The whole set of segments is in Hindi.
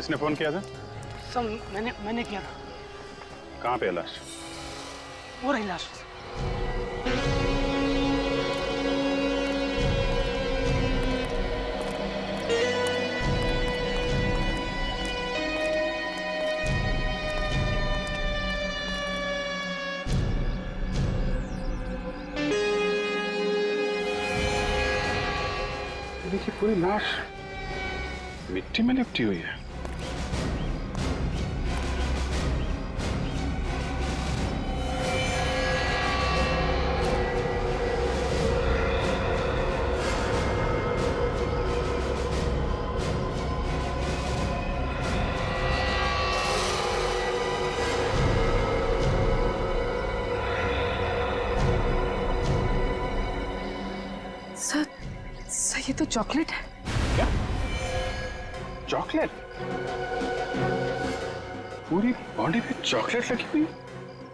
किसने फोन किया था? सब मैंने किया था। कहाँ पे है लाश? वो रही लाश। देखिए पूरी लाश मिट्टी में लिपटी हुई है। सर ये तो चॉकलेट है। क्या? चॉकलेट? पूरी बॉडी पे चॉकलेट लगी हुई?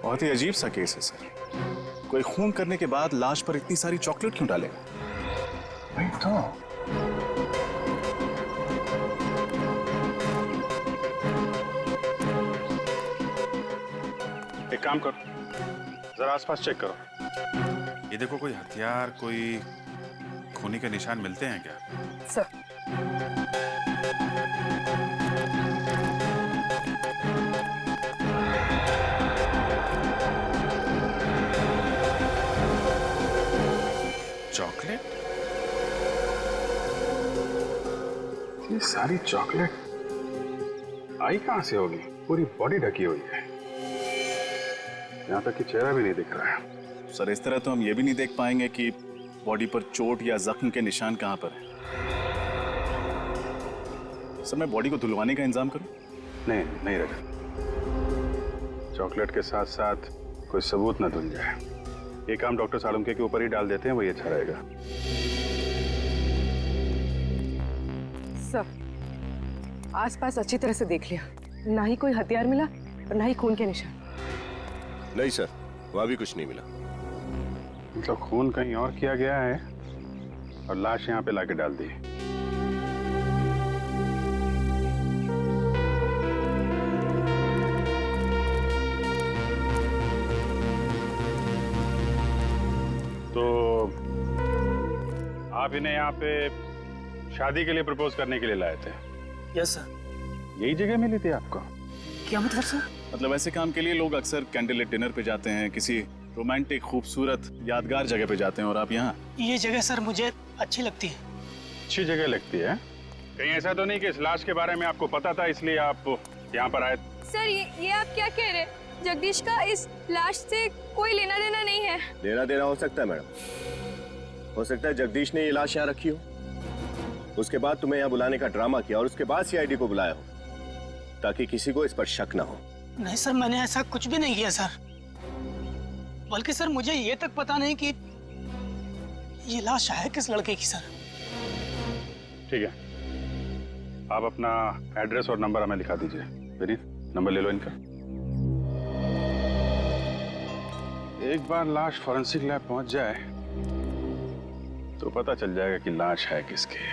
बहुत ही अजीब सा केस है सर। कोई खून करने के बाद लाश पर इतनी सारी चॉकलेट क्यों डालेगा? वही तो। एक काम करो, जरा आसपास चेक करो। ये देखो, कोई हथियार, कोई खूनी के निशान मिलते हैं क्या? Sir chocolate? ये सारी चॉकलेट आई कहां से होगी? पूरी बॉडी ढकी हुई है, यहाँ तक कि चेहरा भी नहीं दिख रहा है। सर इस तरह तो हम ये भी नहीं देख पाएंगे कि बॉडी पर चोट या जख्म के निशान कहां पर है। सर मैं बॉडी को धुलवाने का इंतजाम करूं? नहीं नहीं रखा। चॉकलेट के साथ साथ कोई सबूत न धुल जाए। ये काम डॉक्टर सालुंके के ऊपर ही डाल देते हैं, वही अच्छा रहेगा। सर आसपास अच्छी तरह से देख लिया, ना ही कोई हथियार मिला और ना ही खून के निशान। नहीं सर, वहां भी कुछ नहीं मिला। मतलब खून कहीं और किया गया है और लाश यहाँ पे लाके डाल दी। तो आप इन्हें यहाँ पे शादी के लिए प्रपोज करने के लिए लाए थे? Yes sir. यही जगह मिली थी आपको? क्या मतलब सर? मतलब ऐसे काम के लिए लोग अक्सर कैंडल लाइट डिनर पे जाते हैं, किसी रोमांटिक खूबसूरत यादगार जगह पे जाते हैं, और आप यहाँ? ये जगह सर मुझे अच्छी लगती है। अच्छी जगह लगती है? कहीं ऐसा तो नहीं कि इस लाश के बारे में आपको पता था इसलिए आप यहाँ पर आए? सर ये आप क्या कह रहे हैं? जगदीश का इस लाश से कोई लेना देना नहीं है। लेना देना हो सकता है मैडम। हो सकता है जगदीश ने ये लाश यहाँ रखी हो, उसके बाद तुम्हें यहाँ बुलाने का ड्रामा किया और उसके बाद सीआईडी को बुलाया हो, ताकि किसी को इस पर शक ना हो। नहीं सर, मैंने ऐसा कुछ भी नहीं किया सर। बल्कि सर मुझे ये तक पता नहीं कि ये लाश है किस लड़के की सर। ठीक है, आप अपना एड्रेस और नंबर हमें लिखा दीजिए। विनीत, नंबर ले लो इनका। एक बार लाश फॉरेंसिक लैब पहुंच जाए तो पता चल जाएगा कि लाश है किसकी।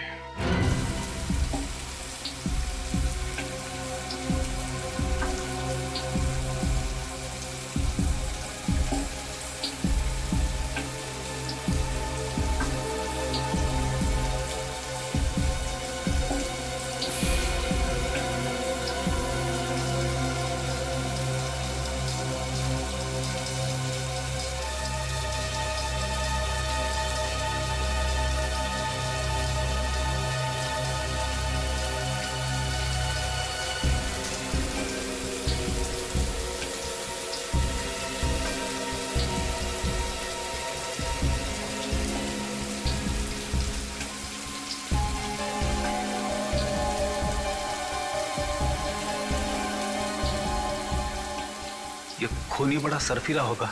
ये खूनी बड़ा सरफिरा होगा।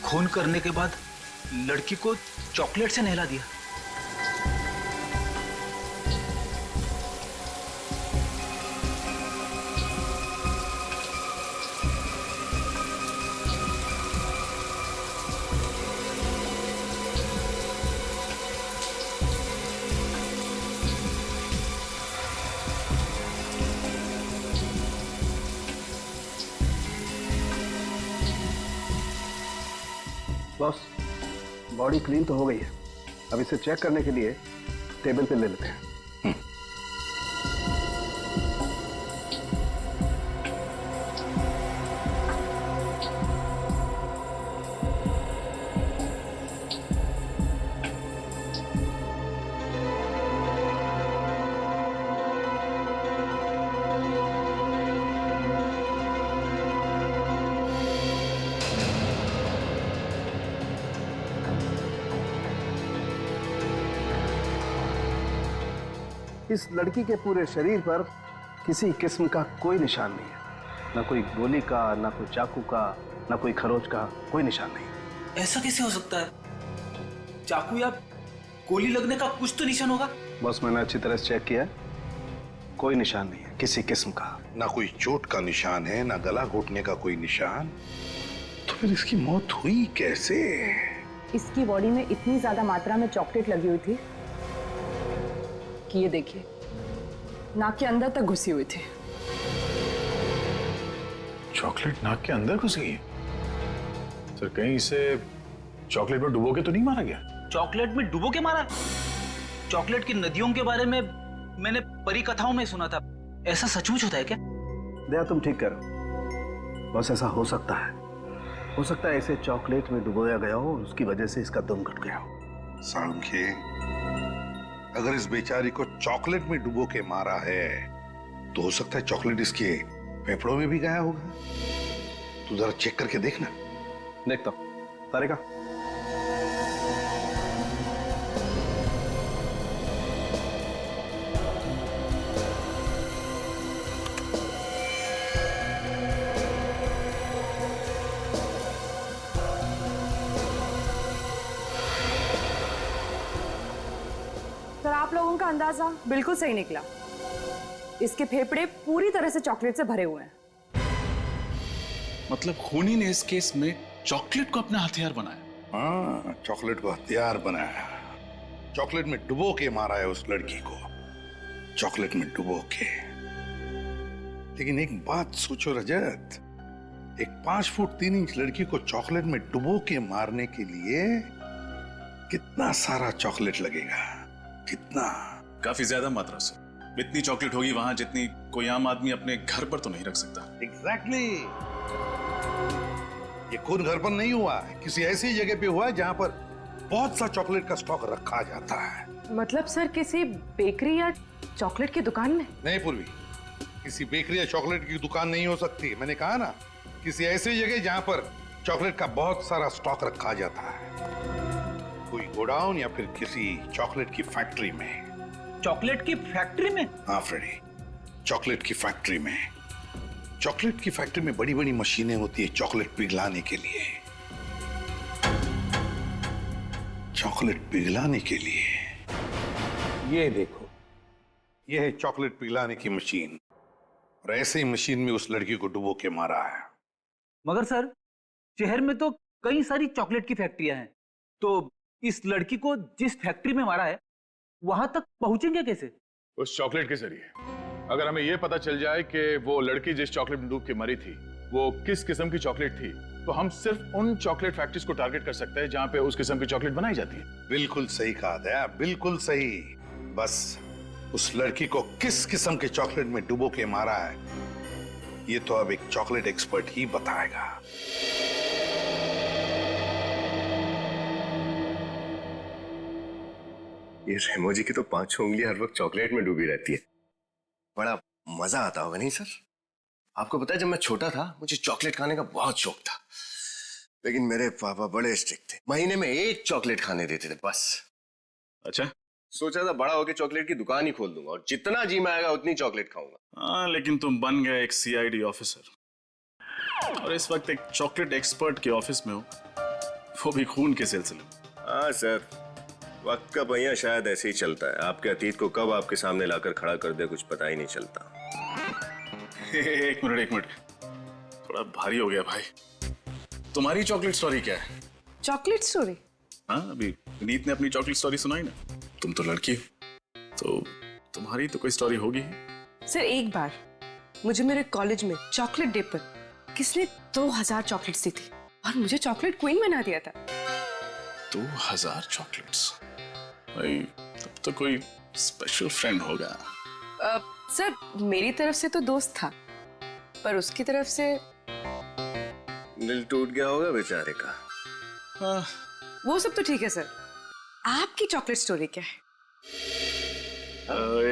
खून करने के बाद लड़की को चॉकलेट से नहला दिया। बॉस, बॉडी क्लीन तो हो गई है, अब इसे चेक करने के लिए टेबल पे ले लेते हैं। इस लड़की के पूरे शरीर पर किसी किस्म का कोई निशान नहीं है, ना कोई गोली का, ना कोई चाकू का, ना कोई खरोच का, कोई निशान नहीं। ऐसा कैसे हो सकता है? चाकू या गोली लगने का कुछ तो निशान होगा। बस मैंने अच्छी तरह से चेक किया है, कोई निशान नहीं है किसी किस्म का। ना कोई चोट का निशान है, ना गला घोटने का कोई निशान। तो फिर इसकी मौत हुई कैसे? इसकी बॉडी में इतनी ज्यादा मात्रा में चॉकलेट लगी हुई थी कि ये देखिए, नाक के अंदर तक घुसी हुई थी। चॉकलेट नाक के अंदर घुस गई है? सर कहीं इसे चॉकलेट में डुबो के तो नहीं मारा गया? चॉकलेट में डुबो के मारा? चॉकलेट की नदियों के बारे में मैंने परी कथाओं में सुना था, ऐसा सचमुच होता है क्या? दया, तुम ठीक करो। बस ऐसा हो सकता है इसे चॉकलेट में डुबोया गया हो, उसकी वजह से इसका दम घुट गया हो। सांख्ये, अगर इस बेचारी को चॉकलेट में डुबो के मारा है तो हो सकता है चॉकलेट इसके फेफड़ों में भी गया होगा। तू जरा चेक करके देखना। देखता हूं। तारिका, सर, आप लोगों का अंदाजा बिल्कुल सही निकला। इसके फेफड़े पूरी तरह से चॉकलेट से भरे हुए हैं। मतलब खूनी ने इस केस में चॉकलेट को अपना हथियार बनाया? हाँ, चॉकलेट को हथियार बनाया, चॉकलेट में डुबो के मारा है उस लड़की को, चॉकलेट में डुबो के। लेकिन एक बात सोचो रजत, एक 5 फुट 3 इंच लड़की को चॉकलेट में डुबो के मारने के लिए कितना सारा चॉकलेट लगेगा? कितना? काफी ज्यादा मात्रा से। इतनी चॉकलेट होगी वहां जितनी कोई आम आदमी अपने घर पर तो नहीं रख सकता। एग्जैक्टली। ये खून घर पर नहीं हुआ है, किसी ऐसी जगह पे हुआ है जहां पर बहुत सा चॉकलेट का स्टॉक रखा जाता है। मतलब सर, किसी बेकरी या चॉकलेट की दुकान में? नहीं पूर्वी, किसी बेकरी या चॉकलेट की दुकान नहीं हो सकती। मैंने कहा ना, किसी ऐसी जगह जहां पर चॉकलेट का बहुत सारा स्टॉक रखा जाता है, कोई गोडाउन या फिर किसी चॉकलेट की फैक्ट्री में। चॉकलेट की फैक्ट्री में? हाँ फ्रेडी, चॉकलेट की फैक्ट्री में। चॉकलेट की फैक्ट्री में बड़ी बड़ी मशीनें होती है चॉकलेट पिघलाने के लिए, चॉकलेट पिघलाने के लिए। ये देखो, ये है चॉकलेट पिघलाने की मशीन, और ऐसे ही मशीन में उस लड़की को डुबो के मारा है। मगर सर, शहर में तो कई सारी चॉकलेट की फैक्ट्रियां हैं, तो इस लड़की को जिस फैक्ट्री में मारा है वहां तक पहुंचेंगे कैसे? उस चॉकलेट के जरिए। अगर हमें यह पता चल जाए कि वो लड़की जिस चॉकलेट में डूब के मरी थी वो किस किस्म की चॉकलेट थी, तो हम सिर्फ उन चॉकलेट फैक्ट्रीज को टारगेट कर सकते हैं जहां पे उस किस्म की चॉकलेट बनाई जाती है। बिल्कुल सही कहा दया, बिल्कुल सही। बस उस लड़की को किस किस्म के चॉकलेट में डुबो के मारा है, ये तो अब एक चॉकलेट एक्सपर्ट ही बताएगा। ये रेमोजी की तो 5 उंगलियां हर वक्त चॉकलेट में डूबी रहती है। बड़ा मजा आता होगा नहीं सर? आपको पता है, जब मैं छोटा था मुझे चॉकलेट खाने का बहुत शौक था, लेकिन मेरे पापा बड़े स्ट्रिक्ट थे, महीने में 1 चॉकलेट खाने देते थे बस। अच्छा, सोचा था बड़ा होकर चॉकलेट की दुकान ही खोल दूंगा और जितना जी में आएगा उतनी चॉकलेट खाऊंगा। हाँ, लेकिन तुम बन गए एक CID ऑफिसर और इस वक्त एक चॉकलेट एक्सपर्ट के ऑफिस में हो, वो भी खून के सिलसिले में। हाँ सर, वक्त का पहिया शायद ऐसे ही चलता है, आपके अतीत को कब आपके सामने लाकर खड़ा कर दे कुछ पता ही नहीं चलता। एक मिनट, थोड़ा भारी हो गया भाई। तुम्हारी चॉकलेट स्टोरी क्या है? Chocolate story? हाँ, अभी नीत ने अपनी चॉकलेट स्टोरी सुनाई ना। तुम तो लड़की हो, तो तुम्हारी तो कोई स्टोरी होगी। सर, एक बार मुझे मेरे कॉलेज में चॉकलेट डे पर किसने 2000 चॉकलेट्स दी थी और मुझे चॉकलेट क्वीन बना दिया था। 2000 चॉकलेट्स। भाई तब तो कोई स्पेशल फ्रेंड होगा। सर मेरी तरफ से तो दोस्त था, पर उसकी तरफ से दिल टूट गया होगा बेचारे का। वो सब तो ठीक है सर, आपकी चॉकलेट स्टोरी क्या है?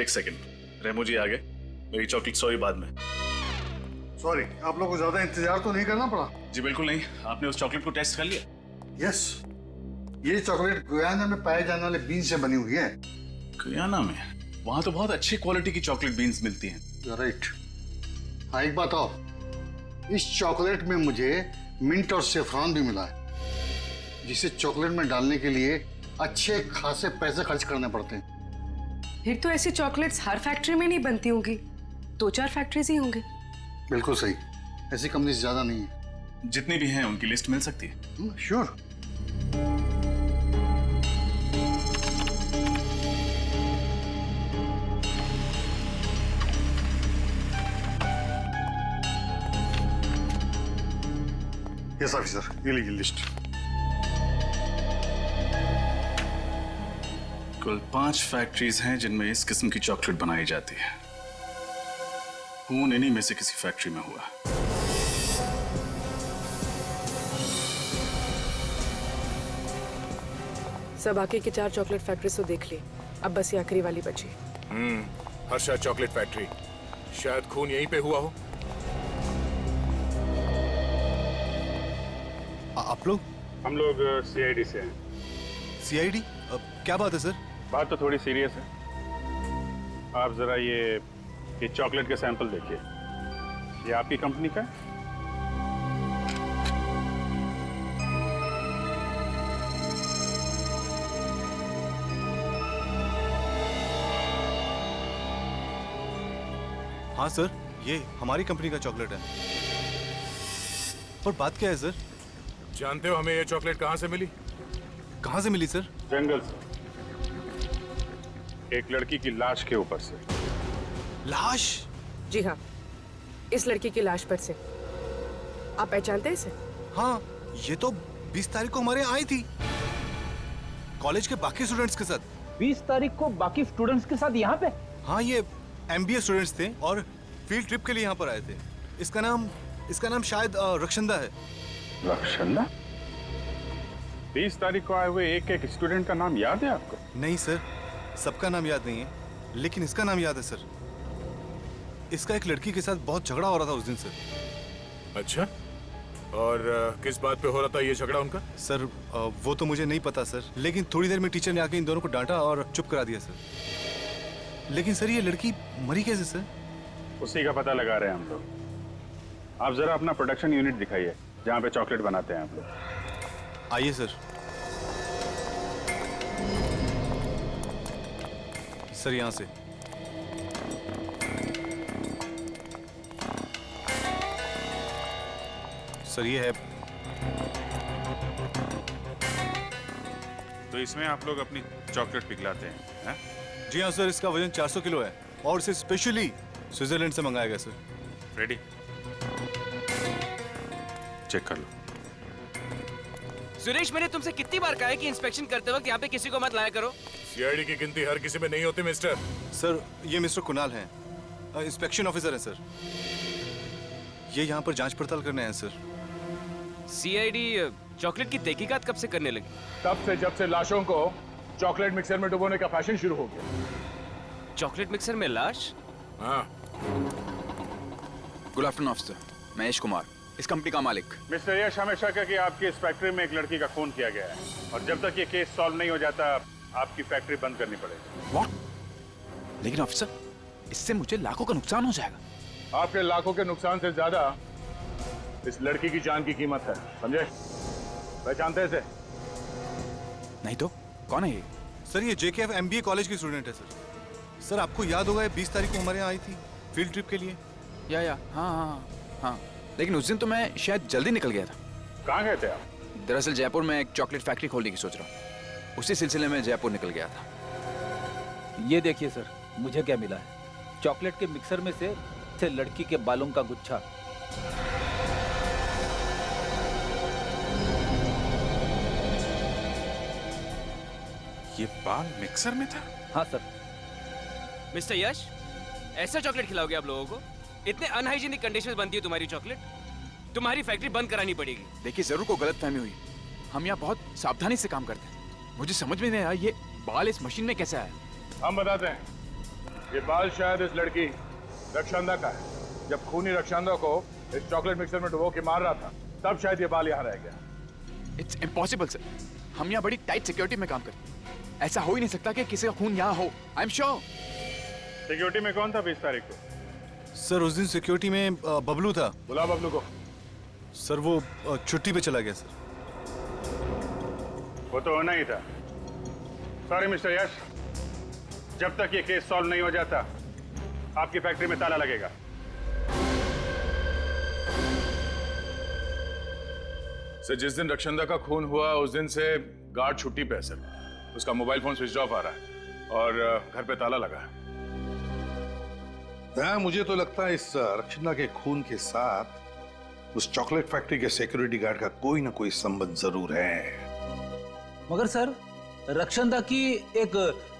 एक सेकंड, रेमो जी आ गए। मेरी चॉकलेट स्टोरी बाद में। सॉरी, आप लोगों को ज्यादा इंतजार तो नहीं करना पड़ा। जी बिल्कुल नहीं। आपने उस चॉकलेट को टेस्ट कर लिया? यस, ये चॉकलेट गुयाना में पाए जाने वाले बीन से बनी हुई है। गुयाना में? वहां तो बहुत अच्छी क्वालिटी की चॉकलेट बीन्स मिलती हैं। राइट। हाँ एक बात और, इस चॉकलेट में मुझे मिंट और सेफ्रॉन भी मिला है, जिसे चॉकलेट में डालने के लिए अच्छे खासे पैसे खर्च करने पड़ते हैं। फिर तो ऐसी चॉकलेट्स हर फैक्ट्री में नहीं बनती होंगी, 2-4 फैक्ट्रीज ही होंगे। बिल्कुल सही, ऐसी कंपनी ज्यादा नहीं है। जितनी भी हैं उनकी लिस्ट मिल सकती है? श्योर। यस ऑफिसर, ये लीजिए लिस्ट। कुल 5 फैक्ट्रीज हैं जिनमें इस किस्म की चॉकलेट बनाई जाती है। खून इन्हीं में से किसी फैक्ट्री में हुआ। सब आके की 4 चॉकलेट फैक्ट्री तो देख ली, अब बस ये आखिरी वाली बची। हर्षा चॉकलेट फैक्ट्री, शायद खून यहीं पे हुआ हो। आप लोग? हम लोग सीआईडी से हैं। सीआईडी? क्या बात है सर? बात तो थोड़ी सीरियस है। आप जरा ये चॉकलेट के सैंपल देखिए। ये आपकी कंपनी का है? हाँ सर, ये हमारी कंपनी का चॉकलेट है। पर बात क्या है सर? जानते हो हमें ये चॉकलेट कहाँ से मिली? कहाँ से मिली सर? जंगल से, एक लड़की की लाश के ऊपर से। लाश? जी हाँ, इस लड़की की लाश पर से। आप पहचानते हैं इसे? हाँ, ये तो 20 तारीख को हमारे यहाँ आई थी, कॉलेज के बाकी स्टूडेंट्स के साथ। 20 तारीख को बाकी स्टूडेंट्स के साथ यहाँ पे? हाँ, ये MBA स्टूडेंट्स थे और फील्ड ट्रिप के लिए यहाँ पर आए थे। इसका नाम शायद रक्षंदा है। रक्षंदा? 20 तारीख को आए हुए एक स्टूडेंट का नाम याद है आपको? नहीं सर, सबका नाम याद नहीं है, लेकिन इसका नाम याद है सर। इसका एक लड़की के साथ बहुत झगड़ा हो रहा था उस दिन सर। अच्छा, और किस बात पे हो रहा था ये झगड़ा उनका? सर वो तो मुझे नहीं पता सर, लेकिन थोड़ी देर में टीचर ने आके इन दोनों को डांटा और चुप करा दिया सर। लेकिन सर ये लड़की मरी कैसे सर? उसी का पता लगा रहे हैं हम लोग। आप जरा अपना प्रोडक्शन यूनिट दिखाइए जहाँ पे चॉकलेट बनाते हैं आप लोग। आइए सर। सर यहाँ से। सर ये है। तो इसमें आप लोग अपनी चॉकलेट पिघलाते हैं? जी हाँ सर, इसका वजन 400 किलो है और इसे स्पेशली स्विट्जरलैंड से मंगाया गया सर। रेडी? चेक कर लो। सुरेश, मैंने तुमसे कितनी बार कहा है कि इंस्पेक्शन करते वक्त यहाँ पे किसी को मत लाया करो। सीआईडी की गिनती हर किसी में नहीं होती मिस्टर। सर ये मिस्टर कुणाल हैं, इंस्पेक्शन ऑफिसर हैं सर। ये यहाँ पर जांच पड़ताल करने आए हैं सर। सीआईडी चॉकलेट की तहकीकात कब से करने लगी? तब से जब से लाशों को चॉकलेट मिक्सर में डुबोने का फैशन शुरू हो गया। चॉकलेट मिक्सर में लाश? हाँ। Good afternoon officer, Mahesh Kumar, इस कंपनी का मालिक। मिस्टर यश, हमें शक है कि आपकी इस फैक्ट्री में एक लड़की का खून किया गया है और जब तक ये केस सॉल्व नहीं हो जाता आपकी फैक्ट्री बंद करनी पड़ेगी। व्हाट? लेकिन ऑफिसर, इससे मुझे लाखों का नुकसान हो जाएगा। आपके लाखों के नुकसान से ज्यादा इस लड़की की जान की कीमत है, समझे? पहचानते हैं इसे? नहीं तो कौन है ये? सर ये JKF MBA कॉलेज की स्टूडेंट है सर। सर आपको याद होगा 20 तारीख को हमारे यहाँ आई थी फील्ड ट्रिप के लिए। हाँ हाँ हाँ हाँ, लेकिन उस दिन तो मैं शायद जल्दी निकल गया था। कहाँ गए थे आप? दरअसल जयपुर में एक चॉकलेट फैक्ट्री खोलने की सोच रहा हूँ, उसी सिलसिले में जयपुर निकल गया था। ये देखिए सर, मुझे क्या मिला है। चॉकलेट के मिक्सर में से लड़की के बालों का गुच्छा। ये बाल मिक्सर में था? हाँ सर। मिस्टर यश, ऐसा चॉकलेट खिलाओगे आप लोगों को? इतने अनहाइजीनिक कंडीशंस बनती है तुम्हारी चॉकलेट? तुम्हारी फैक्ट्री बंद करानी पड़ेगी। देखिए जरूर को गलतफहमी हुई, हम यहाँ बहुत सावधानी से काम करते हैं। मुझे समझ में नहीं आया ये बाल इस मशीन में कैसे आया। हम बताते हैं, ये बाल शायद इस लड़की रक्षांदा का है। जब खूनी रक्षांदा को इस चॉकलेट मिक्सर में डुबो के मार रहा था, तब शायद ये बाल यहाँ रह गया। इट्स इम्पॉसिबल सर, हम यहाँ बड़ी टाइट सिक्योरिटी में काम करते हैं। ऐसा हो ही नहीं सकता कि किसी का खून यहाँ हो। I am sure. सिक्योरिटी में कौन था 20 तारीख को? सर उस दिन सिक्योरिटी में बबलू था। बुला बबलू को। सर वो छुट्टी पे चला गया सर। वो तो होना ही था। सॉरी मिस्टर यश, जब तक ये केस सॉल्व नहीं हो जाता आपकी फैक्ट्री में ताला लगेगा। सर जिस दिन रक्षांदा का खून हुआ उस दिन से गार्ड छुट्टी पे है सर। उसका मोबाइल फोन स्विच ऑफ आ रहा है और घर पे ताला लगा है। हाँ, मुझे तो लगता है इस रक्षांदा के खून के साथ उस चॉकलेट फैक्ट्री के सिक्योरिटी गार्ड का कोई ना कोई संबंध जरूर है। मगर सर रक्षांदा की एक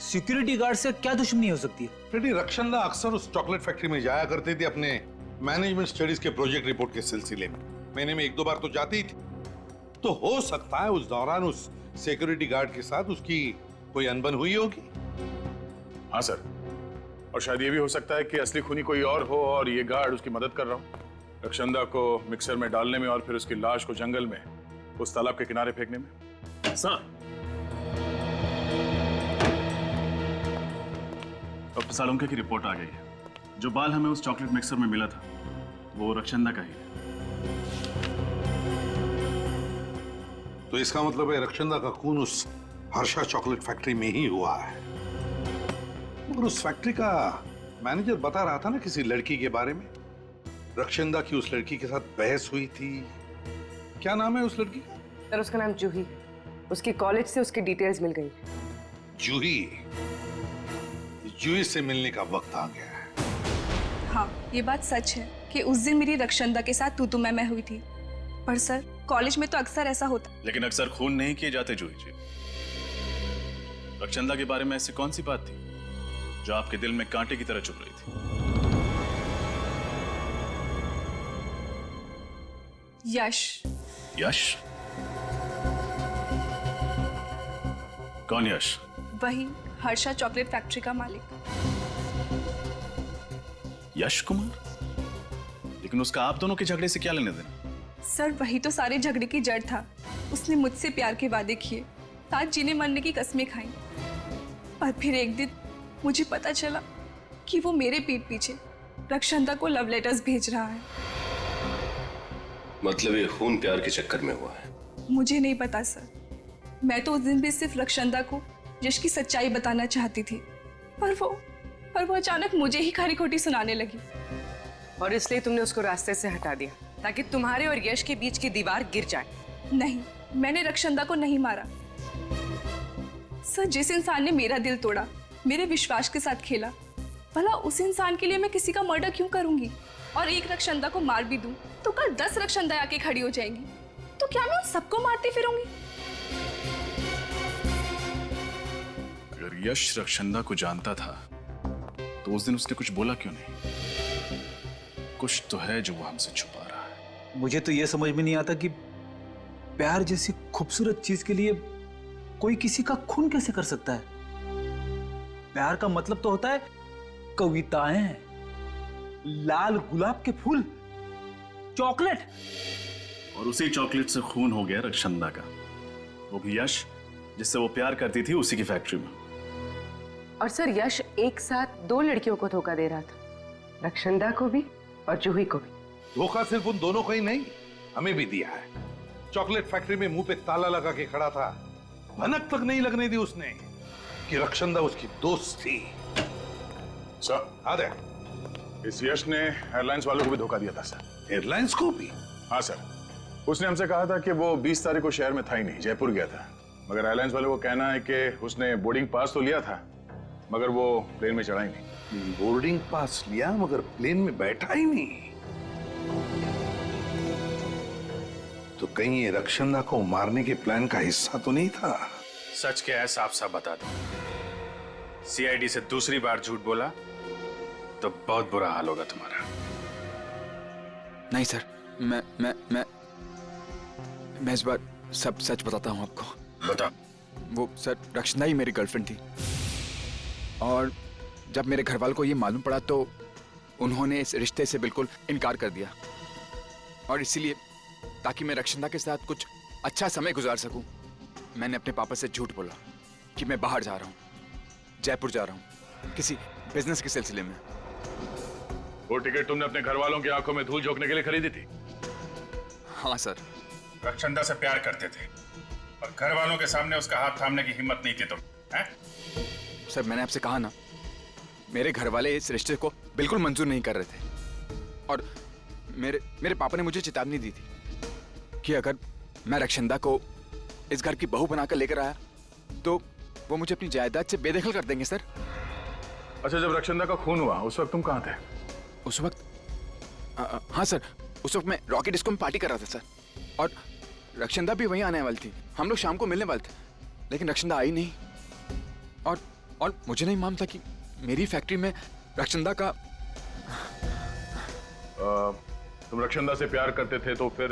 सिक्योरिटी गार्ड से क्या दुश्मनी हो सकती है? फ्रेडी, रक्षांदा अक्सर उस चॉकलेट फैक्ट्री में जाया करती थी अपने मैनेजमेंट स्टडीज के प्रोजेक्ट रिपोर्ट के सिलसिले में। महीने में 1-2 बार तो जाती थी। तो हो सकता है उस दौरान उस सिक्योरिटी गार्ड के साथ उसकी कोई अनबन हुई होगी। हाँ सर, और शायद ये भी हो सकता है कि असली खूनी कोई और हो और ये गार्ड उसकी मदद कर रहा हो रक्षांदा को मिक्सर में डालने में और फिर उसकी लाश को जंगल में उस तालाब के किनारे फेंकने में। सर, डॉक्टर सालुंके की रिपोर्ट आ गई है। जो बाल हमें उस चॉकलेट मिक्सर में मिला था वो रक्षांदा का ही है। तो इसका मतलब है रक्षांदा का खून उस हर्षा चॉकलेट फैक्ट्री में ही हुआ है। मगर उस फैक्ट्री का मैनेजर बता रहा था ना किसी लड़की के बारे में। रक्षांदा की उस लड़की के साथ बहस हुई थी। क्या नाम है उस लड़की का? सर उसका नाम जूही। उसके कॉलेज से उसकी डिटेल्स मिल गई। जूही? जूही से मिलने का वक्त आ गया है। हाँ, ये बात सच है कि उस दिन मेरी रक्षांदा के साथ तू मैं हुई थी। पर सर कॉलेज में तो अक्सर ऐसा होता। लेकिन अक्सर खून नहीं किए जाते जूही जी। रक्षांदा के बारे में ऐसी कौन सी बात थी जो आपके दिल में कांटे की तरह चुभ रही थी? यश। यश? कौन यश? वही हर्षा चॉकलेट फैक्ट्री का मालिक। यश कुमार? लेकिन उसका आप दोनों के झगड़े से क्या लेने देना? सर वही तो सारे झगड़े की जड़ था। उसने मुझसे प्यार के वादे किए, साथ जीने मरने की कस्में खाई। पर फिर एक दिन मुझे पता चला कि वो मेरे पीठ पीछे रक्षांदा को लव लेटर्स भेज रहा है। मतलब ये खून प्यार के चक्कर में हुआ है? मुझे नहीं पता सर। मैं तो उस दिन भी सिर्फ रक्षांदा को यश की सच्चाई बताना चाहती थी, पर वो अचानक मुझे ही खरी खोटी सुनाने लगी। और इसलिए तुमने उसको रास्ते से हटा दिया ताकि तुम्हारे और यश के बीच की दीवार गिर जाए। नहीं, मैंने रक्षांदा को नहीं मारा। सर जिस इंसान ने मेरा दिल तोड़ा, मेरे विश्वास के साथ खेला, भला उस इंसान के लिए मैं किसी का मर्डर क्यों करूंगी? और एक रक्षांदा को मार भी दूं तो कल 10 रक्षांदा आके खड़ी हो जाएंगी। तो क्या मैं उन सबको मारती फिरूंगी? अगर यश रक्षांदा को जानता था तो उस दिन उसने कुछ बोला क्यों नहीं? कुछ तो है जो वो हमसे छुपा रहा है। मुझे तो ये समझ में नहीं आता कि प्यार जैसी खूबसूरत चीज के लिए कोई किसी का खून कैसे कर सकता है। प्यार का मतलब तो होता है कविताएं, लाल गुलाब के फूल, चॉकलेट। और उसी चॉकलेट से खून हो गया रक्षांदा का, वो भी यश जिससे वो प्यार करती थी उसी की फैक्ट्री में। और सर यश एक साथ 2 लड़कियों को धोखा दे रहा था, रक्षांदा को भी और जूही को भी। धोखा सिर्फ उन दोनों को ही नहीं, हमें भी दिया है। चॉकलेट फैक्ट्री में मुंह पे ताला लगा के खड़ा था, भनक तक नहीं लगने दी उसने कि रक्षांदा उसकी दोस्त थी। सर, आदे, इस यश ने एयरलाइंस वालों को भी धोखा दिया था सर। एयरलाइंस को भी? हाँ सर, उसने हमसे कहा था कि वो 20 तारीख को शहर में था ही नहीं, जयपुर गया था। मगर एयरलाइंस वालों को कहना है कि उसने बोर्डिंग पास तो लिया था मगर वो प्लेन में चढ़ा ही नहीं। बोर्डिंग पास लिया मगर प्लेन में बैठा ही नहीं? तो कहीं ये रक्षांदा को मारने के प्लान का हिस्सा तो नहीं था? सच क्या है साफ साफ बता दो। सीआईडी से दूसरी बार झूठ बोला तो बहुत बुरा हाल होगा तुम्हारा। नहीं सर, मैं इस बार सब सच बताता हूँ आपको। बता। वो सर, रक्षना ही मेरी गर्लफ्रेंड थी, और जब मेरे घर वालों को ये मालूम पड़ा तो उन्होंने इस रिश्ते से बिल्कुल इनकार कर दिया। और इसीलिए ताकि मैं रक्षना के साथ कुछ अच्छा समय गुजार सकूं, मैंने अपने पापा से झूठ बोला कि मैं बाहर जा रहा हूँ, जयपुर जा रहा हूँ किसी बिजनेस के सिलसिले में। वो टिकट तुमने अपने घर वालों की आंखों में धूल झोंकने के लिए खरीदी थी? हाँ सर। रक्षंदा से प्यार करते थे और घर वालों के सामने उसका हाथ थामने की हिम्मत नहीं थी तुम, हैं? सर मैंने आपसे कहा ना, मेरे घर वाले इस रिश्ते को बिल्कुल मंजूर नहीं कर रहे थे, और मेरे पापा ने मुझे चेतावनी दी थी कि अगर मैं रक्षंदा को इस घर की बहू बनाकर लेकर आया तो वो मुझे अपनी जायदाद से बेदखल कर देंगे सर। अच्छा, जब रक्षंदा का खून हुआ उस वक्त तुम कहाँ थे? उस वक्त हाँ सर, उस वक्त मैं रॉकी डिस्को में पार्टी कर रहा था सर, और रक्षंदा भी वहीं आने वाली थी। हम लोग शाम को मिलने वाले थे, लेकिन रक्षंदा आई नहीं, और मुझे नहीं मालूम था कि मेरी फैक्ट्री में रक्षंदा का। तुम रक्षंदा से प्यार करते थे तो फिर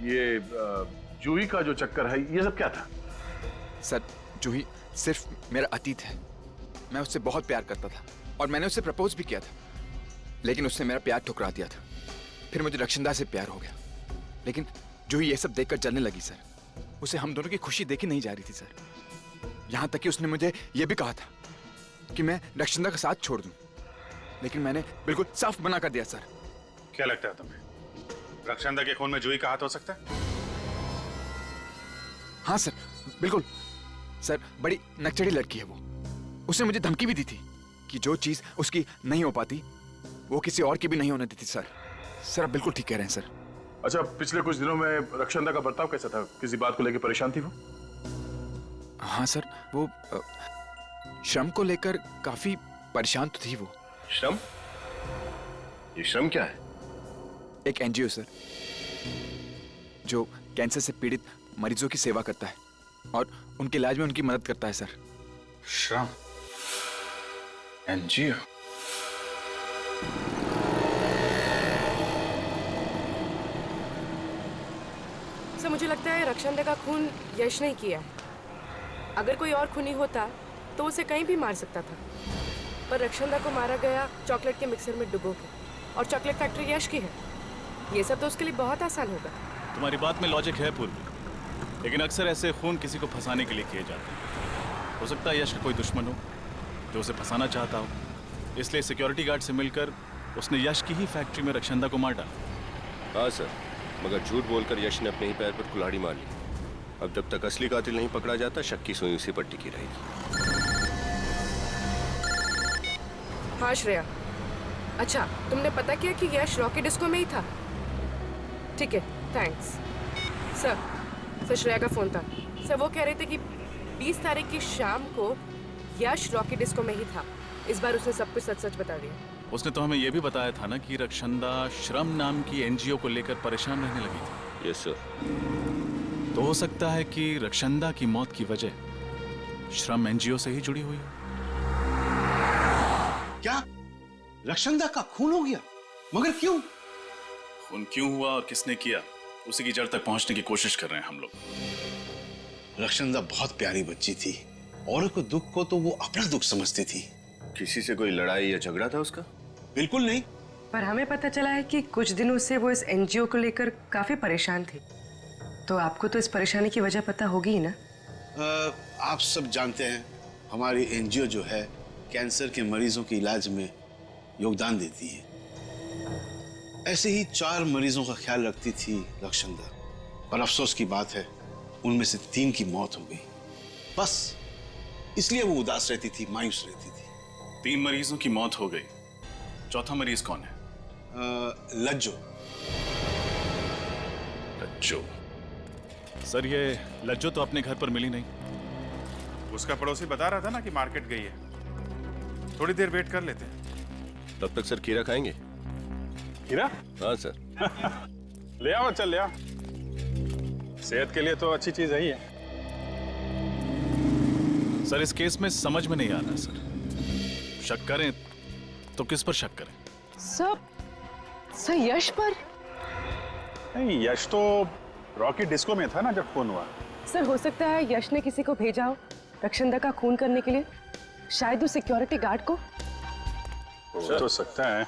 ये जूही का जो चक्कर है ये सब क्या था? सर जूही सिर्फ मेरा अतीत है। मैं उससे बहुत प्यार करता था और मैंने उससे प्रपोज भी किया था, लेकिन उसने मेरा प्यार ठुकरा दिया था। फिर मुझे रक्षंदा से प्यार हो गया, लेकिन जूही ये सब देखकर जलने लगी सर। उसे हम दोनों की खुशी देखी नहीं जा रही थी सर। यहाँ तक कि उसने मुझे यह भी कहा था कि मैं रक्षंदा का साथ छोड़ दूं, लेकिन मैंने बिल्कुल साफ मना कर दिया सर। क्या लगता है तुम्हें रक्षंदा के खून में जूही का हाथ हो सकता है? हाँ सर, बिल्कुल सर। बड़ी नकचड़ी लड़की है वो। उसने मुझे धमकी भी दी थी कि जो चीज उसकी नहीं हो पाती वो किसी और की भी नहीं होने देती सर। सर आप बिल्कुल ठीक कह रहे हैं सर। अच्छा, पिछले कुछ दिनों में रक्षंदा का बर्ताव कैसा था? किसी बात को लेकर परेशान थी वो? हाँ सर, वो श्रम को लेकर काफी परेशान तो थी वो। श्रम? ये श्रम क्या है? एक एनजीओ सर, जो कैंसर से पीड़ित मरीजों की सेवा करता है और उनके इलाज में उनकी मदद करता है सर। श्रम एनजीओ? सर मुझे लगता है रक्षंदा का खून यश ने किया है। अगर कोई और खूनी होता तो उसे कहीं भी मार सकता था, पर रक्षंदा को मारा गया चॉकलेट के मिक्सर में डुबो के, और चॉकलेट फैक्ट्री यश की है। ये सब तो उसके लिए बहुत आसान होगा। तुम्हारी बात में लॉजिक है पूर्वी, लेकिन अक्सर ऐसे खून किसी को फंसाने के लिए किए जाते हैं। हो सकता है यश का कोई दुश्मन हो जो उसे फंसाना चाहता हो, इसलिए सिक्योरिटी गार्ड से मिलकर उसने यश की ही फैक्ट्री में रक्षंदा को मार डाला। हाँ सर, मगर झूठ बोलकर यश ने अपने ही पैर पर कुल्हाड़ी मार ली। अब जब तक असली कातिल नहीं पकड़ा जाता, शक की सुई उसी पर टिकी रहेगी। हाँ श्रेया, अच्छा तुमने पता किया कि यश रॉकी डिस्को में ही था? ठीक है, थैंक्स। सर श्रेया का फोन था। सर वो कह रहे थे कि 20 तारीख की शाम को यश रॉकी डिस्को में ही था। इस बार उसने सब कुछ सच सच बता दिया। उसने तो हमें यह भी बताया था ना कि रक्षंदा श्रम नाम की एनजीओ को लेकर परेशान रहने लगी थी। Yes sir. तो हो सकता है कि रक्षंदा की मौत की वजह श्रम एनजीओ से ही जुड़ी हुई है। क्या रक्षंदा का खून हो गया? मगर क्यों? खून क्यों हुआ और किसने किया, उसी की जड़ तक पहुंचने की कोशिश कर रहे हैं हम लोग। रक्षंदा बहुत प्यारी बच्ची थी। औरों को दुख को तो वो अपना दुख समझती थी। किसी से कोई लड़ाई या झगड़ा था उसका? बिल्कुल नहीं। पर हमें पता चला है कि कुछ दिनों से वो इस एनजीओ को लेकर काफी परेशान थी। तो आपको तो इस परेशानी की वजह पता होगी ही ना? आप सब जानते हैं हमारी एनजीओ जो है कैंसर के मरीजों के इलाज में योगदान देती है। ऐसे ही 4 मरीजों का ख्याल रखती थी रक्षंदा, पर अफसोस की बात है उनमें से 3 की मौत हो गई। बस इसलिए वो उदास रहती थी, मायूस रहती थी। 3 मरीजों की मौत हो गई, चौथा मरीज कौन है? लज्जो। लज्जो? सर ये लज्जो तो अपने घर पर मिली नहीं। उसका पड़ोसी बता रहा था ना कि मार्केट गई है। थोड़ी देर वेट कर लेते हैं। तब तक सर खीरा खाएंगे? खीरा? हाँ सर। ले आओ, चल ले आओ। सेहत के लिए तो अच्छी चीज है ही है। सर इस केस में समझ में नहीं आ रहा सर। शक करें तो किस पर शक करें? सर यश पर? नहीं, यश तो रॉकी डिस्को में था ना जब खून हुआ। सर हो सकता है यश ने किसी को भेजा हो रक्षंदा का खून करने के लिए, शायद उस सिक्योरिटी गार्ड को। हो तो सकता है।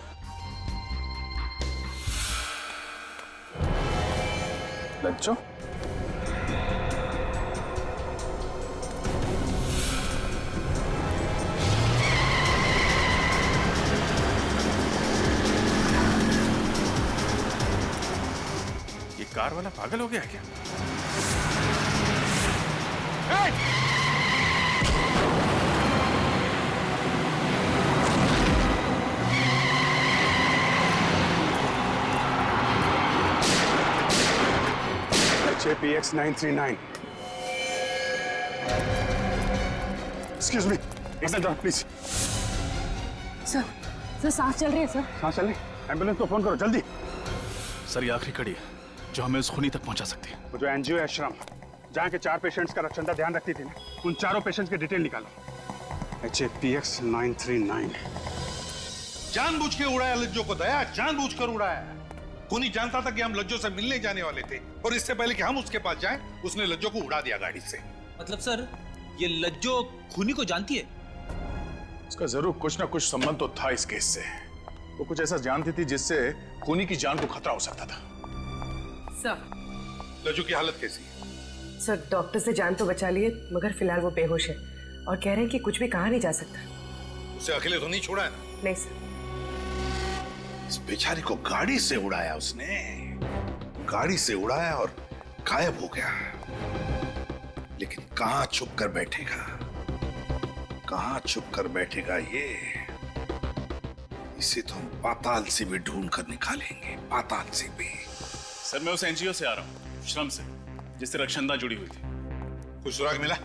लज्जो? ये कार वाला पागल हो गया क्या? HAPX 939। Excuse me, एक मिनट प्लीज। सर सांस चल रही है सर। सांस चल रही? एम्बुलेंस को फोन करो जल्दी। सर ये आखिरी कड़ी है जो हमें उस खूनी तक पहुंचा सकती है। वो जो एनजीओ है आश्रम, जहाँ के 4 पेशेंट्स का रक्षंदा ध्यान रखती थी ना, उन 4 पेशेंट्स की डिटेल निकालो। HAPX 939। जानबूझ के उड़ाया लज्जो को दया, जानबूझ कर उड़ाया। खूनी जानता था कि हम लज्जो से मिलने जाने वाले थे और इससे पहले कि हम उसके पास जाएं, उसने लज्जो को उड़ा दिया गाड़ी से। मतलब सर ये लज्जो खूनी को जानती है? उसका जरूर कुछ ना कुछ संबंध तो था इस केस से। वो कुछ ऐसा जानती थी जिससे खूनी की जान को खतरा हो सकता था। सर लज्जो की हालत कैसी है? सर डॉक्टर से जान तो बचा लिए मगर फिलहाल वो बेहोश है और कह रहे हैं कि कुछ भी कहा नहीं जा सकता। उसे अकेले तो नहीं छोड़ा है ना? नहीं सर। इस बेचारी को गाड़ी से उड़ाया उसने, गाड़ी से उड़ाया और गायब हो गया। लेकिन कहां छुप कर बैठेगा, कहां छुप कर बैठेगा ये? इसे तो हम पाताल से भी ढूंढ कर निकालेंगे, पाताल से भी। सर मैं उस एनजीओ से आ रहा हूँ, श्रम से, जिससे रक्षंदा जुड़ी हुई थी। कुछ सुराग मिला?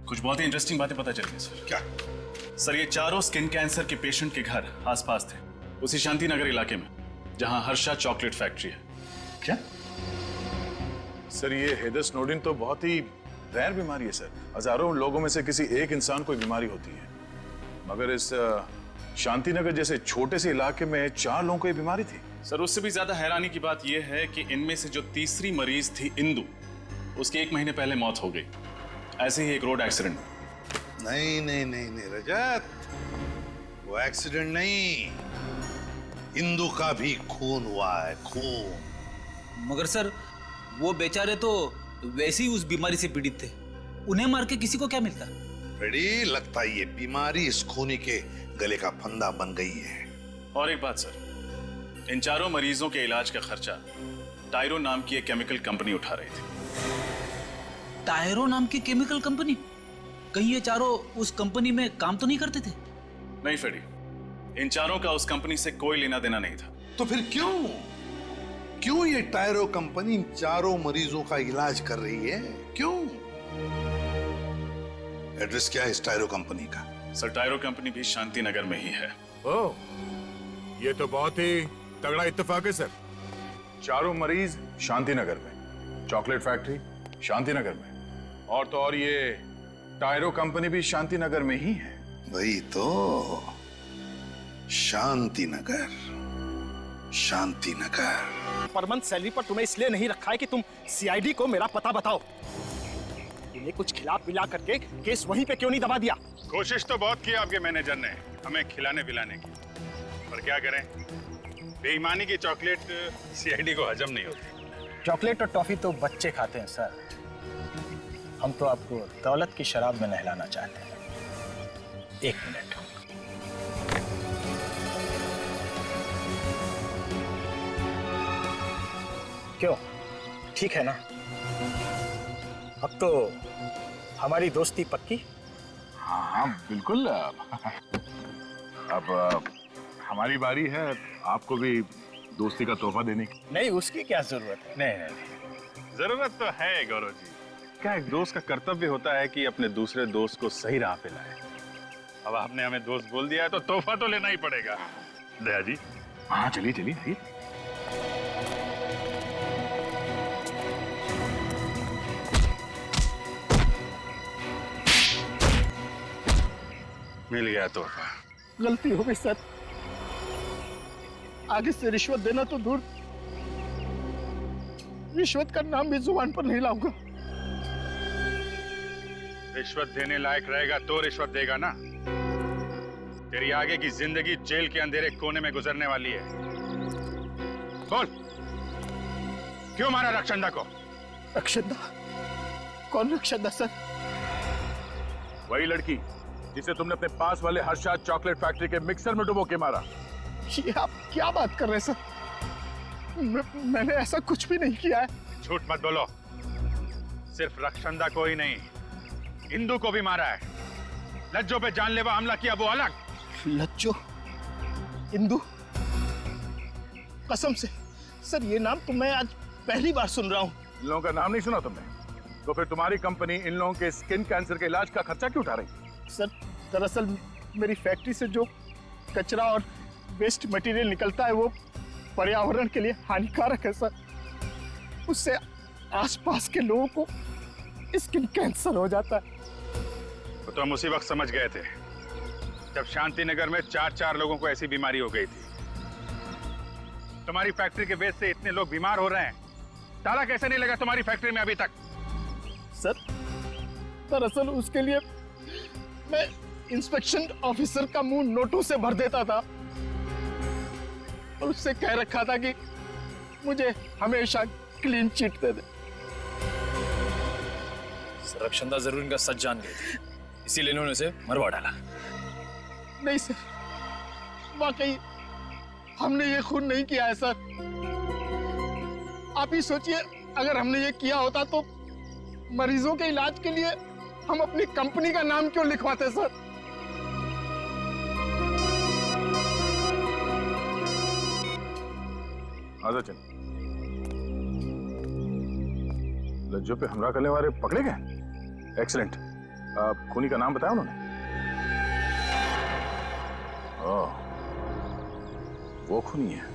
कुछ बहुत ही इंटरेस्टिंग बातें पता चली सर। क्या? सर ये चारों स्किन कैंसर के पेशेंट के घर आसपास थे, उसी शांति नगर इलाके में जहां हर्षा चॉकलेट फैक्ट्री है। क्या? सर ये हेदर स्नोडेन तो बहुत ही रैर बीमारी है सर। हजारों लोगों में से किसी एक इंसान को बीमारी होती है, मगर इस शांति नगर जैसे छोटे से इलाके में 4 लोगों को ये बीमारी थी। सर उससे भी ज्यादा हैरानी की बात यह है कि इनमें से जो तीसरी मरीज थी इंदु, उसकी 1 महीने पहले मौत हो गई, ऐसे ही एक रोड एक्सीडेंट। नहीं नहीं नहीं नहीं रजत, वो एक्सीडेंट नहीं, इंदु का भी खून हुआ है, खून। मगर सर वो बेचारे तो वैसे ही उस बीमारी से पीड़ित थे, उन्हें मार के किसी को क्या मिलता? रेडी, लगता है ये बीमारी इस खूनी के गले का फंदा बन गई है। और एक बात सर, इन चारों मरीजों के इलाज का खर्चा टायरो नाम की एक केमिकल कंपनी उठा रही थी। टायरो नाम की केमिकल कंपनी? कहीं ये चारों उस कंपनी में काम तो नहीं करते थे? नहीं फेडी, इन चारों का उस कंपनी से कोई लेना देना नहीं था। तो फिर क्यों ये टायरो कंपनी इन चारों मरीजों का इलाज कर रही है? क्यों? एड्रेस क्या है इस टायरो कंपनी का? सर टायरो कंपनी भी शांति नगर में ही है। ओह, ये तो बहुत ही तगड़ा इत्तेफाक है सर। चारों मरीज शांति नगर में, चॉकलेट फैक्ट्री शांति नगर में, और तो और ये टायरो कंपनी भी शांति नगर में ही है। वही तो, Shanti Nagar, Shanti Nagar. Per month salary पर तुम्हें इसलिए नहीं रखा है कि तुम सीआईडी को मेरा पता बताओ। इन्हें कुछ खिला पिला करके केस वहीं पे क्यों नहीं दबा दिया? कोशिश तो बहुत की आपके मैनेजर ने हमें खिलाने पिलाने की, पर क्या करें, बेईमानी की चॉकलेट सीआईडी को हजम नहीं होती। चॉकलेट और टॉफी तो बच्चे खाते हैं सर, हम तो आपको दौलत की शराब में नहलाना चाहते हैं। 1 मिनट। क्यों, ठीक है ना? अब तो हमारी दोस्ती पक्की? हाँ बिल्कुल। अब हमारी बारी है आपको भी दोस्ती का तोहफा देने की। नहीं, उसकी क्या जरूरत है? नहीं, जरूरत तो है गौरव जी। क्या एक दोस्त का कर्तव्य होता है कि अपने दूसरे दोस्त को सही राह पे लाए। अब आपने हमें दोस्त बोल दिया है तो तोहफा तो लेना ही पड़ेगा। दया जी। हाँ चलिए चलिए आइए। मिल गया तोहफा। गलती हो गई सर, आगे से रिश्वत देना तो दूर, रिश्वत का नाम भी जुबान पर नहीं लाऊंगा। रिश्वत देने लायक रहेगा तो रिश्वत देगा ना। तेरी आगे की जिंदगी जेल के अंधेरे कोने में गुजरने वाली है। बोल, क्यों मारा रक्षंदा को? रक्षंदा? कौन रक्षंदा सर? वही लड़की जिसे तुमने अपने पास वाले हर्षाद चॉकलेट फैक्ट्री के मिक्सर में डुबो के मारा। ये आप क्या बात कर रहे हैं सर? मैंने ऐसा कुछ भी नहीं किया है। झूठ मत बोलो। सिर्फ रक्षंदा को ही नहीं, इंदु को भी मारा है। लज्जो पे जानलेवा हमला किया वो अलग। लज्जो? इंदु? कसम से सर, ये नाम तो मैं आज पहली बार सुन रहा हूँ। इन लोगों का नाम नहीं सुना तुमने? तो फिर तुम्हारी कंपनी इन लोगों के स्किन कैंसर के इलाज का खर्चा क्यों उठा रही? सर दरअसल मेरी फैक्ट्री से जो कचरा और वेस्ट मटेरियल निकलता है वो पर्यावरण के लिए हानिकारक है सर। उससे आसपास के लोगों को स्किन कैंसर हो जाता है। तो हम उसी वक्त समझ गए थे जब शांति नगर में 4 लोगों को ऐसी बीमारी हो गई थी। तुम्हारी फैक्ट्री के वेस्ट से इतने लोग बीमार हो रहे हैं, ताला कैसे नहीं लगा तुम्हारी फैक्ट्री में अभी तक? सर दरअसल उसके लिए मैं इंस्पेक्शन ऑफिसर का मुंह नोटों से भर देता था और उससे कह रखा था कि मुझे हमेशा क्लीन चिट दे दे। रक्षंदा जरूर इनका सच जान गई थी, इसीलिए इन्होंने उसे मरवा डाला। नहीं सर, वाकई हमने ये खून नहीं किया है सर। आप ही सोचिए, अगर हमने ये किया होता तो मरीजों के इलाज के लिए हम अपनी कंपनी का नाम क्यों लिखवाते सर? आजा चल। लज्जो पे हमला करने वाले पकड़े गए? एक्सीलेंट। खूनी का नाम बताया उन्होंने? ओह, वो खूनी है।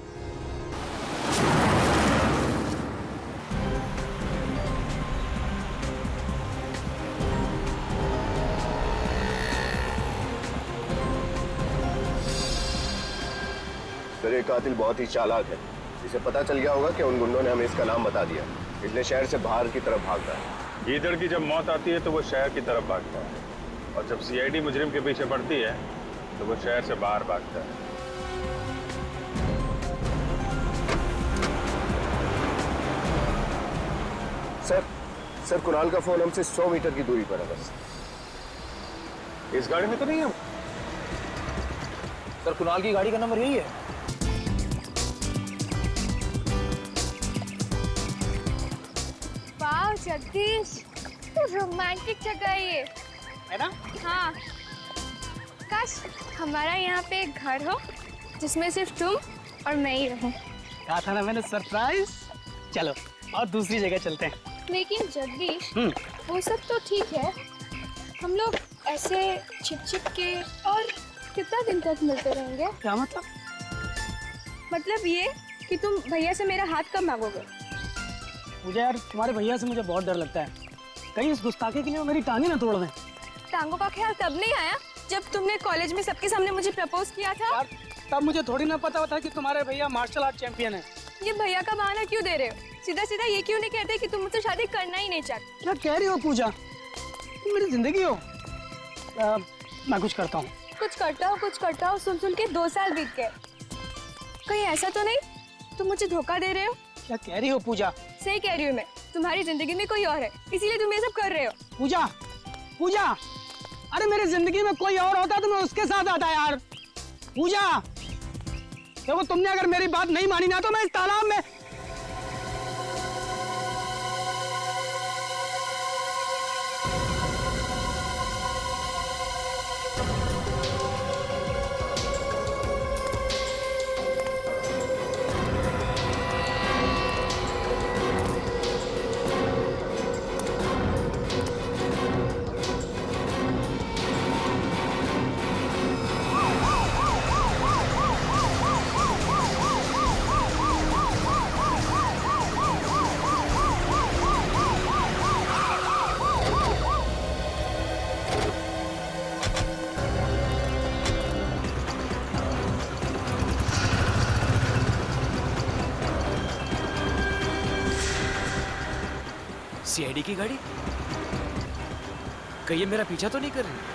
सर ये कातिल बहुत ही चालाक है। इसे पता चल गया होगा कि उन गुंडों ने हमें इसका नाम बता दिया, इसलिए शहर से बाहर की तरफ भाग रहा है। गीदड़ की जब मौत आती है तो वो शहर की तरफ भागता है, और जब सीआईडी मुजरिम के पीछे पड़ती है तो वो शहर से बाहर भागता है। सर कुणाल का फोन हमसे 100 मीटर की दूरी पर है बस। इस गाड़ी में तो नहीं है? सर कुणाल की गाड़ी का नंबर यही है। वाह जगदीश, तो रोमांटिक जगह है ये, है ना? हाँ, काश हमारा यहाँ पे एक घर हो जिसमें सिर्फ तुम और मैं ही रहूं। कहा था ना मैंने, सरप्राइज। चलो और दूसरी जगह चलते हैं। लेकिन जगदीश, वो सब तो ठीक है, हम लोग ऐसे छिप के और कितना दिन तक मिलते रहेंगे? क्या मतलब? मतलब ये कि तुम भैया से मेरा हाथ कब मांगोगे? मुझे यार तुम्हारे भैया से मुझे बहुत डर लगता है, कहीं इस गुस्ताखी के लिए वो मेरी टांगे ना तोड़ दें। टांगों का ख्याल तब नहीं आया जब तुमने कॉलेज में सबके सामने मुझे प्रपोज किया था। यार तब मुझे थोड़ी ना पता होता कि तुम्हारे भैया मार्शल आर्ट चैंपियन है। ये भैया का बहाना क्यों दे रहे हो? सीधा सीधा ये क्यों नहीं कहते कि तुम मुझसे शादी करना ही नहीं चाहते? क्या कह रही हो पूजा? तुम मेरी जिंदगी हो। मैं कुछ करता हूँ। कुछ करता हूँ सुन के 2 साल बीत गए। कहीं ऐसा तो नहीं तुम मुझे धोखा दे रहे हो? क्या कह रही हो पूजा? सही कह रही हूँ मैं, तुम्हारी जिंदगी में कोई और है, इसीलिए तुम ये सब कर रहे हो। पूजा, अरे मेरी जिंदगी में कोई और होता तो मैं उसके साथ आता यार। पूजा देखो, तुमने अगर मेरी बात नहीं मानी ना तो मैं इस तालाब में सीआईडी की गाड़ी? कहीं ये मेरा पीछा तो नहीं कर रही?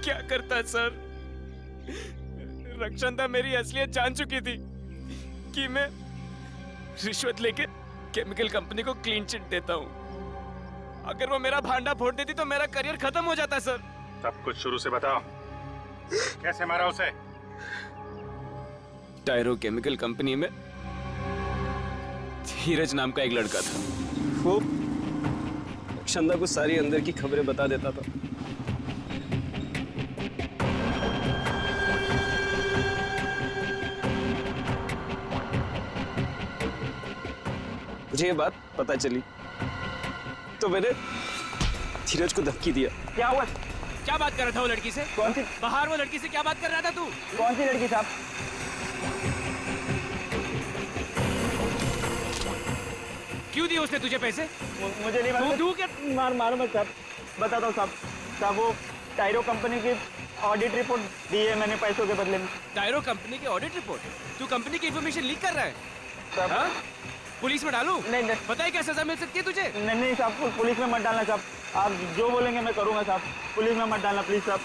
क्या करता सर? रक्षंदा मेरी असलियत जान चुकी थी कि मैं रिश्वत लेके केमिकल कंपनी को क्लीन चिट देता हूँ। अगर वो मेरा भांडा फोड़ देती तो मेरा करियर खत्म हो जाता सर। सब कुछ शुरू से बताओ, कैसे मारा उसे? टायरो केमिकल कंपनी में धीरज नाम का एक लड़का था। वो रक्षंदा को सारी अंदर की खबरें बता देता था। मुझे ये बात पता चली तो मैंने धीरज को धमकी दिया। क्या हुआ? क्या बात कर रहा था वो लड़की से? कौन सी? बाहर वो लड़की से क्या बात कर रहा था तू? कौन सी लड़की साहब? क्यों दिए उसने तुझे पैसे? मुझे नहीं मालूम। तू क्या? मारो मत साहब, बताता हूँ साहब। साहब वो टायरो कंपनी की ऑडिट रिपोर्ट दी है मैंने पैसों के बदले में। टायरो कंपनी की ऑडिट रिपोर्ट? तू कंपनी की इंफॉर्मेशन लीक कर रहा है? साहब पुलिस में डालूं? नहीं। पता है क्या सजा मिल सकती है तुझे? नहीं साहब, पुलिस में मत डालना साहब। आप जो बोलेंगे मैं करूंगा साहब। पुलिस में मत डालना प्लीज साहब।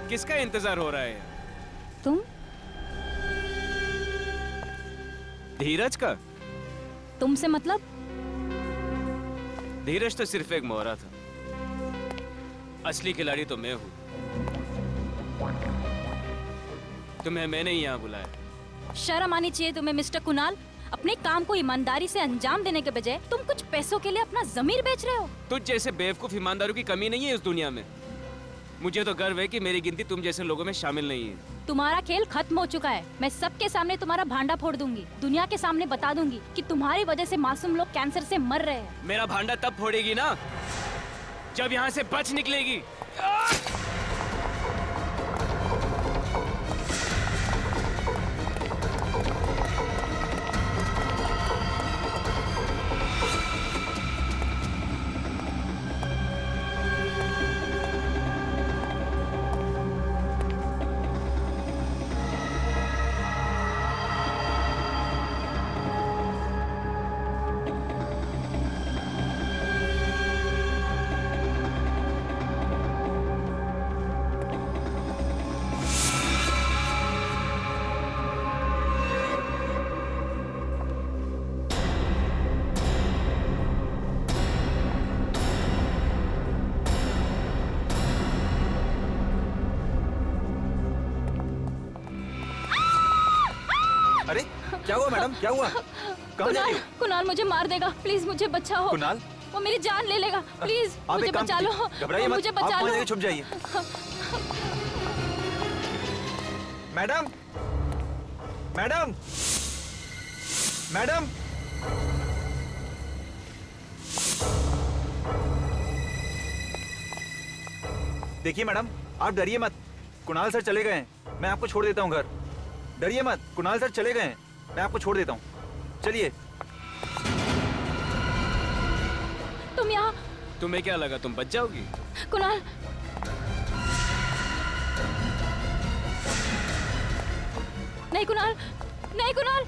किसका इंतजार हो रहा है? तुम? धीरज का? तुमसे मतलब? धीरज तो सिर्फ एक मोहरा था, असली खिलाड़ी तो मैं हूं। तुम्हें मैंने ही यहाँ बुलाया। शर्म आनी चाहिए तुम्हें मिस्टर कुणाल। अपने काम को ईमानदारी से अंजाम देने के बजाय तुम कुछ पैसों के लिए अपना जमीर बेच रहे हो। तुझ जैसे बेवकूफ ईमानदारों की कमी नहीं है इस दुनिया में। मुझे तो गर्व है कि मेरी गिनती तुम जैसे लोगों में शामिल नहीं है। तुम्हारा खेल खत्म हो चुका है। मैं सबके सामने तुम्हारा भांडा फोड़ दूंगी। दुनिया के सामने बता दूंगी कि तुम्हारी वजह से मासूम लोग कैंसर से मर रहे हैं। मेरा भांडा तब फोड़ेगी ना जब यहाँ से बच निकलेगी। अरे क्या हुआ मैडम, क्या हुआ? कहाँ जा रही हो? कुणाल मुझे मार देगा, प्लीज मुझे बचाओ। कुणाल? वो मेरी जान ले लेगा, प्लीज मुझे बचा लो। घबराइए मत, मुझे आप बचा वहाँ लो। जाके छुप जाइए। मैडम, मैडम, मैडम, देखिए मैडम, आप डरिए मत। कुणाल सर चले गए हैं, मैं आपको छोड़ देता हूँ घर। डरिए मत, कुणाल सर चले गए हैं, मैं आपको छोड़ देता हूँ। चलिए। तुम यहाँ? तुम्हें क्या लगा तुम बच जाओगी? कुणाल, नहीं कुणाल, नहीं कुणाल।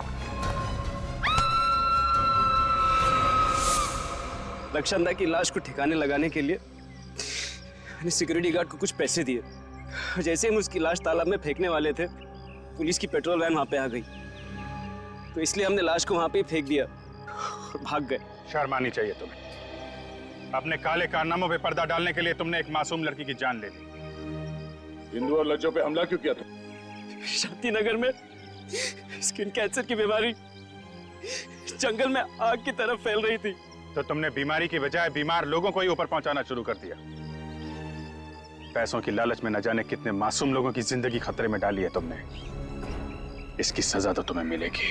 रक्षांदा की लाश को ठिकाने लगाने के लिए मैंने सिक्योरिटी गार्ड को कुछ पैसे दिए। जैसे हम उसकी लाश तालाब में फेंकने वाले थे, पुलिस की पेट्रोल वैन वहां पे आ गई, तो इसलिए हमने लाश को वहां पे फेंक दिया और भाग गए। शर्म आनी चाहिए तुम्हें। अपने काले कारनामों पे पर्दा डालने के लिए तुमने एक मासूम लड़की की जान ले ली। हिंदू और लज्जों पे हमला क्यों किया तुम? शांति नगर में स्किन कैंसर की बीमारी जंगल में आग की तरफ फैल रही थी, तो तुमने बीमारी की बजाय बीमार लोगों को ही ऊपर पहुंचाना शुरू कर दिया। पैसों की लालच में न जाने कितने मासूम लोगों की जिंदगी खतरे में डाली है तुमने। इसकी सजा तो तुम्हें मिलेगी।